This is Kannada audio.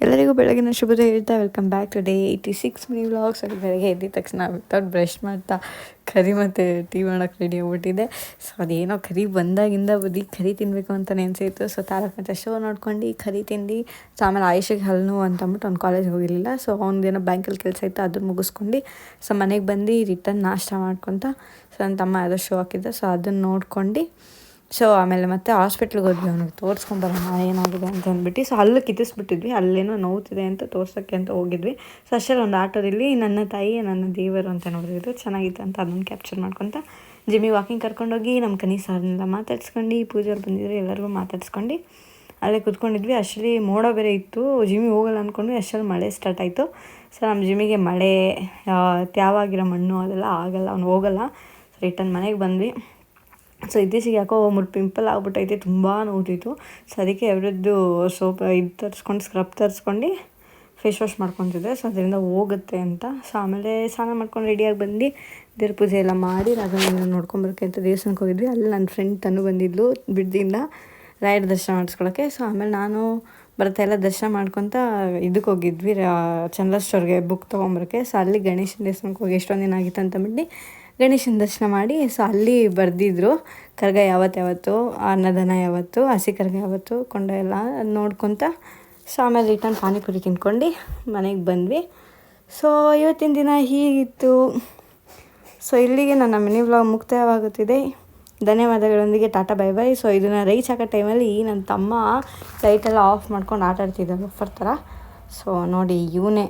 ಎಲ್ಲರಿಗೂ ಬೆಳಗಿನ ಶುಭೋದಯ ಹೇಳ್ತಾ welcome back to day 86 mini vlogs. ಅದು ಬೆಳಗ್ಗೆ ಎದ್ದ ತಕ್ಷಣ ವಿತೌಟ್ ಬ್ರಷ್ ಮಾಡ್ತಾ ಕರಿ ಮತ್ತು ಟೀ ಮಾಡೋಕ್ಕೆ ರೆಡಿ ಆಗ್ಬಿಟ್ಟಿದೆ. ಸೊ ಅದೇನೋ ಕರಿ ಬಂದಾಗಿಂದ ಕರಿ ತಿನ್ನಬೇಕು ಅಂತ ನೆನೆಸಿತ್ತು. ಸೊ ತಾರಕ್ ಮತ್ತು ಶೋ ನೋಡ್ಕೊಂಡು ಕರಿ ತಿಂದು, ಸೊ ಆಮೇಲೆ ಆಯುಷಿಗೆ ಹಲ್ಲು ನೋವು ಅಂತಂದ್ಬಿಟ್ಟು ಅವ್ನು ಕಾಲೇಜ್ ಹೋಗಿರಲಿಲ್ಲ. ಸೊ ಅವ್ನದೇನೋ ಬ್ಯಾಂಕಲ್ಲಿ ಕೆಲಸ ಇತ್ತು, ಅದನ್ನು ಮುಗಿಸ್ಕೊಂಡು ಸೊ ಮನೆಗೆ ಬಂದು ರಿಟರ್ನ್ ನಾಷ್ಟ ಮಾಡ್ಕೊತ ಸೊ ನನ್ನ ತಮ್ಮ ಯಾವುದೋ ಶೋ ಹಾಕಿದ್ದೆ. ಸೊ ಅದನ್ನು ನೋಡ್ಕೊಂಡು ಸೊ ಆಮೇಲೆ ಮತ್ತೆ ಹಾಸ್ಪಿಟ್ಲಿಗೆ ಹೋದ್ವಿ, ಅವನಿಗೆ ತೋರಿಸ್ಕೊಂಬರೋಣ ಏನಾಗಿದೆ ಅಂತ ಅಂದ್ಬಿಟ್ಟು. ಸೊ ಹಲ್ಲು ಕಿತ್ತಿಸ್ಬಿಟ್ಟಿದ್ವಿ, ಅಲ್ಲೇನೋ ನೋವ್ತಿದೆ ಅಂತ ತೋರ್ಸೋಕ್ಕೆ ಅಂತ ಹೋಗಿದ್ವಿ. ಸೊ ಅಷ್ಟರಲ್ಲಿ ಒಂದು ಆಟೋದಲ್ಲಿ ನನ್ನ ತಾಯಿ ನನ್ನ ದೇವರು ಅಂತ ನೋಡಿದ್ರು, ಚೆನ್ನಾಗಿತ್ತು ಅಂತ ಅದನ್ನು ಕ್ಯಾಪ್ಚರ್ ಮಾಡ್ಕೊತ ಜಿಮ್ಮಿಗೆ ವಾಕಿಂಗ್ ಕರ್ಕೊಂಡೋಗಿ ನಮ್ಮ ಕನಿ ಸಾರನ್ನೆಲ್ಲ ಮಾತಾಡ್ಸ್ಕೊಂಡು, ಪೂಜೆಯವ್ರು ಬಂದಿದ್ರು ಎಲ್ಲರಿಗೂ ಮಾತಾಡ್ಸ್ಕೊಂಡು ಅಲ್ಲೇ ಕೂತ್ಕೊಂಡಿದ್ವಿ. ಅಷ್ಟರಲ್ಲಿ ಮೋಡ ಬೇರೆ ಇತ್ತು, ಜಿಮ್ಮಿಗೆ ಹೋಗಲ್ಲ ಅಂದ್ಕೊಂಡ್ವಿ. ಅಷ್ಟರಲ್ಲಿ ಮಳೆ ಸ್ಟಾರ್ಟ್ ಆಯಿತು. ಸೊ ನಮ್ಮ ಜಿಮ್ಮಿಗೆ ಮಳೆ ತ್ಯಾವಾಗಿರೋ ಮಣ್ಣು ಅದೆಲ್ಲ ಆಗಲ್ಲ, ಅವ್ನು ಹೋಗಲ್ಲ. ಸೊ ರಿಟರ್ನ್ ಮನೆಗೆ ಬಂದ್ವಿ. ಸೊ ಇತ್ತೀಚೆಗೆ ಯಾಕೋ ಪಿಂಪಲ್ ಆಗ್ಬಿಟ್ಟೈತೆ, ತುಂಬ ನೋವುತ್ತಿತ್ತು. ಸೊ ಅದಕ್ಕೆ ಅವರದ್ದು ಸೋಪ್ ಇದು ತರಿಸ್ಕೊಂಡು ಸ್ಕ್ರಬ್ ತರಿಸ್ಕೊಂಡು ಫೇಸ್ ವಾಶ್ ಮಾಡ್ಕೊತಿದ್ದೆ. ಸೊ ಅದರಿಂದ ಹೋಗುತ್ತೆ ಅಂತ. ಸೊ ಆಮೇಲೆ ಸ್ನಾನ ಮಾಡ್ಕೊಂಡು ರೆಡಿಯಾಗಿ ಬಂದು ದೇವ್ರ ಪೂಜೆ ಎಲ್ಲ ಮಾಡಿ ರಾಘವೇಂದ್ರ ನೋಡ್ಕೊಂಬರೋಕ್ಕೆ ಅಂತ ದೇವಸ್ಥಾನಕ್ಕೆ ಹೋಗಿದ್ವಿ. ಅಲ್ಲಿ ನನ್ನ ಫ್ರೆಂಡ್ ತನು ಬಂದಿದ್ಲು ಬಿಡ್ದಿಂದ ರಾಯರ ದರ್ಶನ ಮಾಡಿಸ್ಕೊಳಕ್ಕೆ. ಸೊ ಆಮೇಲೆ ನಾನು ಎಲ್ಲ ದರ್ಶನ ಮಾಡ್ಕೊತ ಇದಕ್ಕೆ ಹೋಗಿದ್ವಿ, ಚಂದ್ರ ಸ್ಟೋರ್ಗೆ ಬುಕ್ ತೊಗೊಂಬರೋಕ್ಕೆ. ಸೊ ಅಲ್ಲಿ ಗಣೇಶನ ದೇವಸ್ಥಾನಕ್ಕೆ ಹೋಗಿ ಎಷ್ಟೊಂದು ದಿನ ಆಗಿತ್ತು ಅಂತಂದ್ಬಿಟ್ಟು ಗಣೇಶನ ದರ್ಶನ ಮಾಡಿ. ಸೊ ಅಲ್ಲಿ ಬರೆದಿದ್ರು ಕರ್ಗ ಯಾವತ್ತು, ಅನ್ನದಾನ ಯಾವತ್ತು, ಹಸಿ ಕರ್ಗ ಯಾವತ್ತು, ಕೊಂಡ ಎಲ್ಲ ನೋಡ್ಕೊತ ಸೊ ಆಮೇಲೆ ರಿಟರ್ನ್ ಪಾನಿಪುರಿ ತಿನ್ಕೊಂಡು ಮನೆಗೆ ಬಂದ್ವಿ. ಸೊ ಇವತ್ತಿನ ದಿನ ಹೀಗಿತ್ತು. ಸೊ ಇಲ್ಲಿಗೆ ನನ್ನ ಮಿನಿ ವ್ಲಾಗ್ ಮುಕ್ತಾಯವಾಗುತ್ತಿದೆ. ಧನ್ಯವಾದಗಳೊಂದಿಗೆ ಟಾಟಾ ಬೈ ಬೈ. ಸೊ ಇದನ್ನು ರೈಸ್ ಹಾಕೋ ಟೈಮಲ್ಲಿ ನನ್ನ ತಮ್ಮ ಲೈಟೆಲ್ಲ ಆಫ್ ಮಾಡ್ಕೊಂಡು ಆಟ ಆಡ್ತಿದ್ದ ಬಫರ್ ಥರ. ಸೊ ನೋಡಿ ಇವನೇ